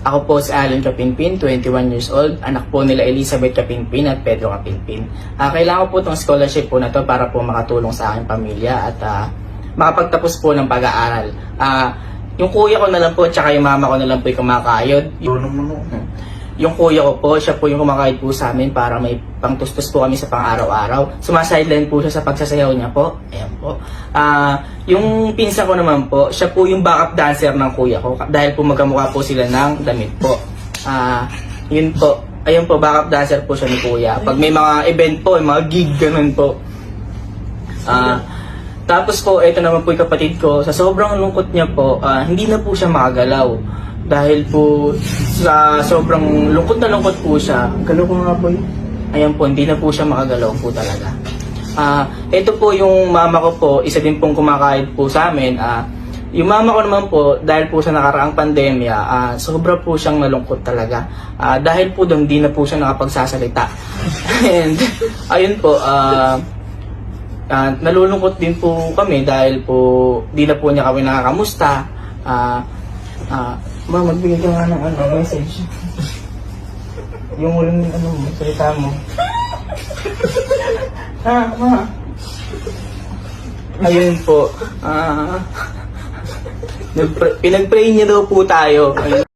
Ako po si Alan Kapinpin, 21 years old, anak po nila Elizabeth Kapinpin at Pedro Kapinpin. Kailangan ko po itong scholarship po na to para po makatulong sa aking pamilya at makapagtapos po ng pag-aaral. Yung kuya ko na lang po, tsaka yung mama ko na lang po yung kumakayod. Yung kuya ko po, siya po yung kumakayod po sa amin para may pangtustos po kami sa pang-araw-araw. Sumasideline po siya sa pagsasayaw niya po. Ayan po. Yung pinsa ko naman po, siya po yung backup dancer ng kuya ko dahil po magkamukha po sila ng damit po. Yun po. Ayun po, backup dancer po siya ni kuya. Pag may mga event po, mga gig, ganun po. Tapos po, ito naman po yung kapatid ko. Sa sobrang lungkot niya po, hindi na po siya makagalaw. Dahil po sa sobrang lungkot na lungkot po siya. Galaw ko nga po yun. Ayan po, hindi na po siya makagalaw po talaga. Ito po yung mama ko po, isa din pong kumakahit po sa amin. Yung mama ko naman po, dahil po sa nakaraang pandemya, sobra po siyang nalungkot talaga. Dahil po doon, hindi na po siya nakapagsasalita. And ayun po, nalulungkot din po kami dahil po di na po niya kami nakakamusta. Ma, magbigay ka nga ng message. Yung ulang salita mo. Ma. Ayun po. Pinag-pray niya daw po tayo.